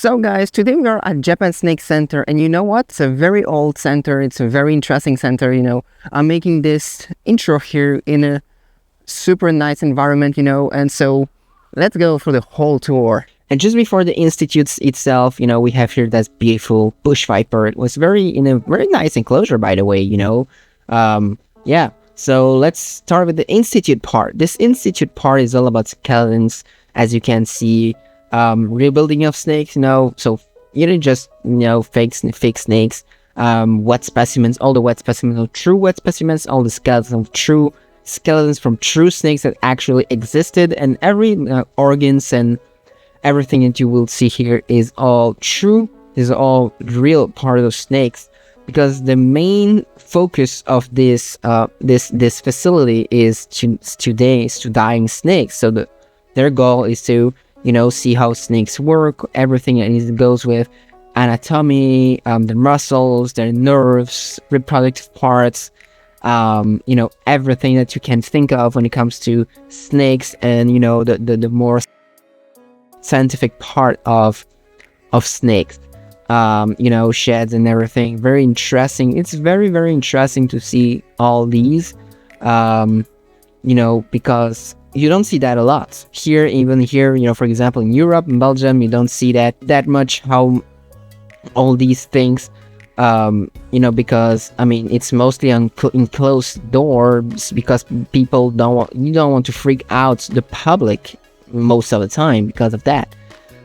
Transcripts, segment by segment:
So guys, today we are at Japan Snake Center, and you know what? It's a very old center. It's a very interesting center, I'm making this intro here in a super nice environment, and so let's go for the whole tour. And just before the institute itself, we have here this beautiful bush viper. It was in a very nice enclosure, by the way, yeah. So let's start with the institute part. This institute part is all about skeletons, as you can see. Rebuilding of snakes, so you don't just, fake snakes, wet specimens, all the wet specimens, true wet specimens, all the skeletons from true snakes that actually existed, and every organs and everything that you will see here is all true, is all real part of snakes, because the main focus of this facility is to dying snakes. So their goal is to see how snakes work, everything that goes with anatomy, their muscles, their nerves, reproductive parts, everything that you can think of when it comes to snakes, and the more scientific part of snakes, sheds and everything. Very interesting. It's very, very interesting to see all these, because you don't see that a lot here. Even here, for example, in Europe, in Belgium, you don't see that much, how all these things, because it's mostly in closed doors, because people don't want to freak out the public most of the time because of that,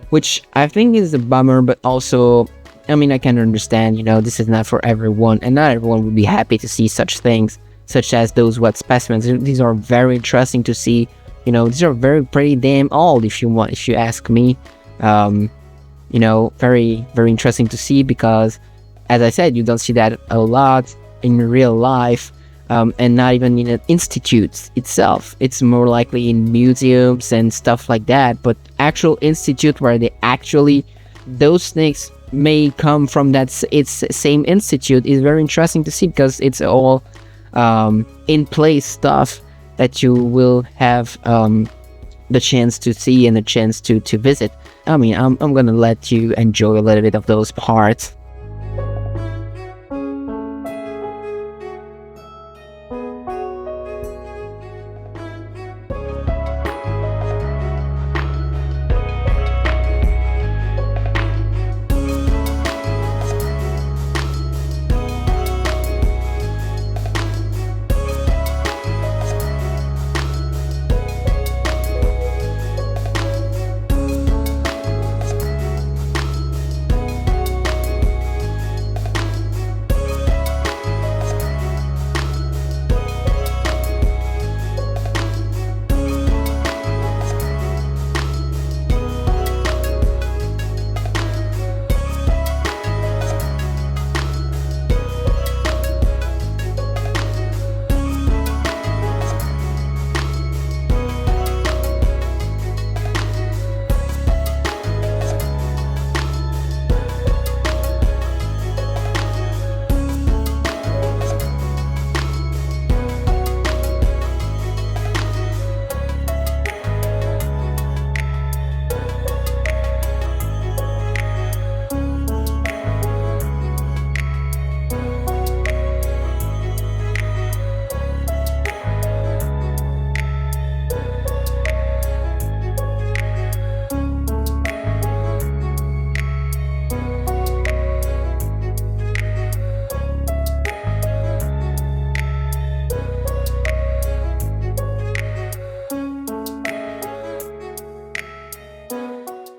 which I think is a bummer. But also, I can understand, this is not for everyone, and not everyone would be happy to see such things, such as those wet specimens. These are very interesting to see. These are very pretty damn old, if you ask me. Very, very interesting to see, because, as I said, you don't see that a lot in real life, and not even in an institute itself. It's more likely in museums and stuff like that. But actual institute where those snakes may come from it's same institute is very interesting to see, because it's all in place stuff that you will have the chance to see and the chance to visit. I'm gonna let you enjoy a little bit of those parts.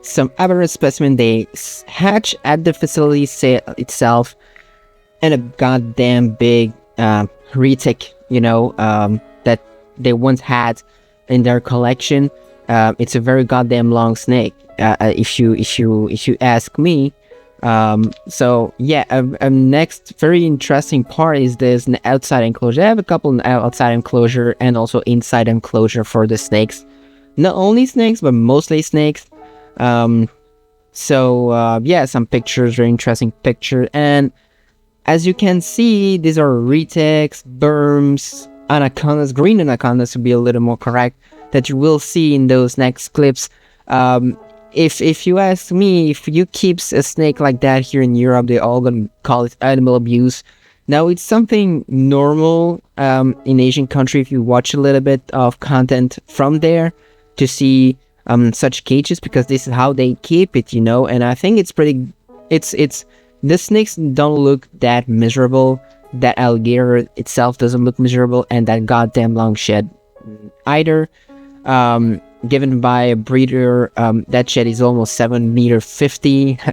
Some aberrant specimen, they hatch at the facility itself, and a goddamn big retic, that they once had in their collection. It's a very goddamn long snake, if you ask me. So yeah, next very interesting part is this outside enclosure. I have a couple outside enclosure and also inside enclosure for the snakes. Not only snakes, but mostly snakes. Yeah, some pictures, very interesting picture. And as you can see, these are retics, berms, anacondas, green anacondas to be a little more correct, that you will see in those next clips. if you ask me, if you keep a snake like that here in Europe, they're all gonna call it animal abuse. Now it's something normal in Asian country if you watch a little bit of content from there to see such cages, because this is how they keep it, you know. And I think it's pretty. It's the snakes don't look that miserable. That alligator itself doesn't look miserable, and that goddamn long shed either. Given by a breeder, that shed is almost 7.50 meters.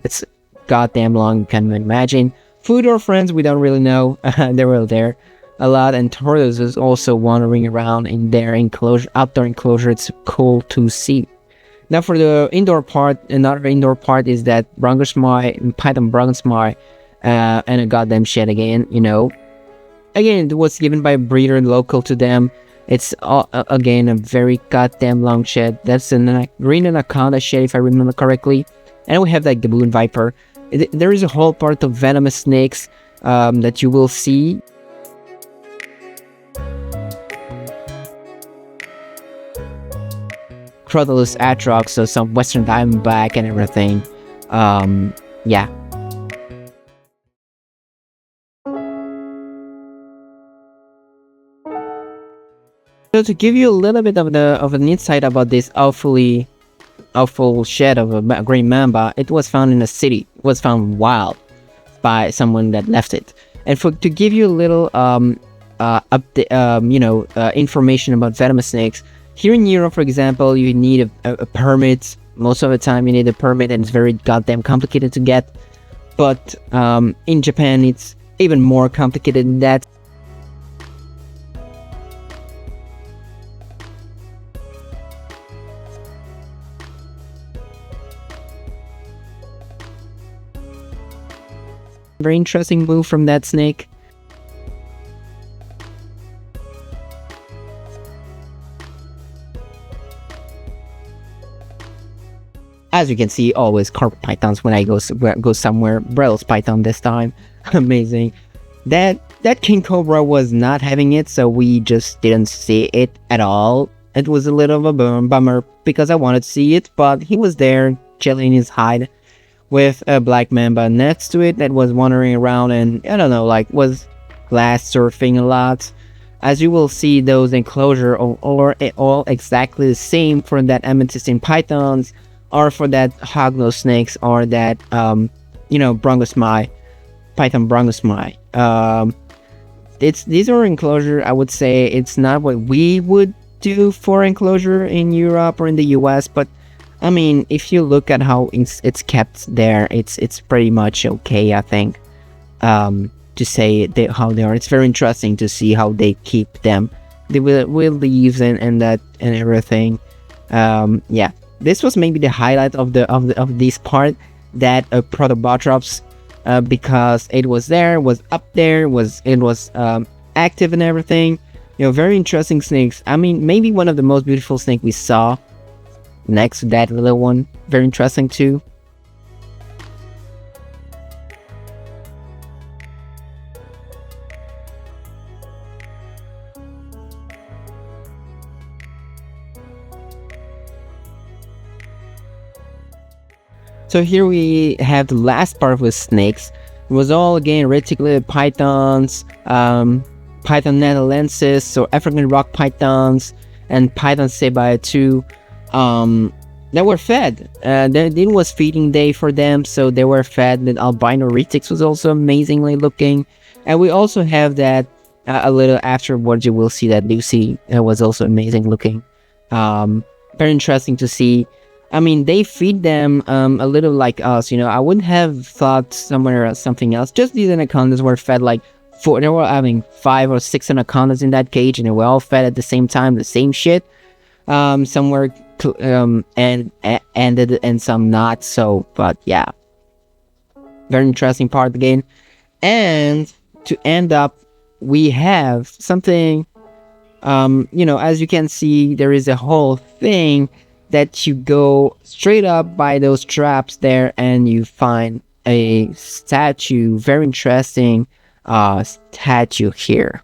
It's goddamn long, you can imagine. Food or friends, we don't really know. They were there a lot, and tortoises is also wandering around in their enclosure, outdoor enclosure. It's cool to see. Now for the indoor part, another indoor part is that Python bronchosmi, and a goddamn shed again, you know. Again, it was given by a breeder local to them. It's again a very goddamn long shed. That's a green anaconda shed, if I remember correctly. And we have that gaboon viper. There is a whole part of venomous snakes that you will see. Crotalus atrox, so some western diamondback and everything. Yeah. So to give you a little bit of an insight about this awful shed of a green mamba, it was found in a city. It was found wild by someone that left it. And to give you a little information about venomous snakes, here in Europe, for example, you need a permit. Most of the time, you need a permit, and it's very goddamn complicated to get. But in Japan, it's even more complicated than that. Very interesting move from that snake. As you can see, always carpet pythons when I go somewhere. Brell's python this time. Amazing. That king cobra was not having it, so we just didn't see it at all. It was a little of a bummer because I wanted to see it, but he was there chilling in his hide with a black mamba next to it that was wandering around and, I don't know, like, was glass surfing a lot. As you will see, those enclosures are all exactly the same for that amethystine pythons, or for that hognose snakes, or that, bronchosmi, python bronchosmi. These are enclosure, I would say, it's not what we would do for enclosure in Europe or in the US, but I mean, if you look at how it's kept there, it's pretty much okay, I think, to say how they are. It's very interesting to see how they keep them. They will leaves and that and everything. Yeah, this was maybe the highlight of this part, that Protobotrops, because it was there, was up there, it was active and everything. You know, very interesting snakes. I mean, maybe one of the most beautiful snake we saw. Next to that little one, very interesting too. So here we have the last part with snakes. It was all again reticulated pythons, Python natalensis, so African rock pythons, and Python sebia too. They were fed. It was feeding day for them, so they were fed. The albino retix was also amazingly looking, and we also have that a little afterwards. You will see that Lucy was also amazing looking. Very interesting to see. I mean, they feed them a little like us. You know, I wouldn't have thought somewhere something else. Just these anacondas were fed like four. They were having 5 or 6 anacondas in that cage, and they were all fed at the same time, the same shit. Some were and ended and some not. So, but yeah, very interesting part again. And to end up, we have something. As you can see, there is a whole thing that you go straight up by those traps there, and you find a statue. Very interesting statue here.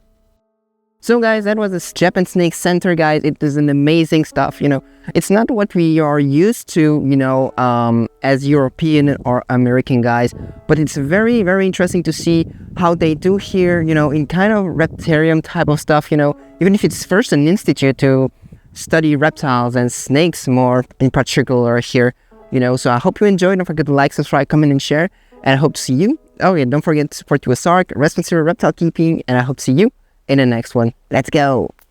So guys, that was the Japan Snake Center, guys. It is an amazing stuff, you know. It's not what we are used to, you know, as European or American guys, but it's very, very interesting to see how they do here, you know, in kind of reptarium type of stuff, you know, even if it's first an institute to study reptiles and snakes more in particular here, you know. So I hope you enjoyed. Don't forget to like, subscribe, comment, and share, and I hope to see you. Oh yeah, don't forget to support USARK, responsible reptile keeping, and I hope to see you in the next one. Let's go.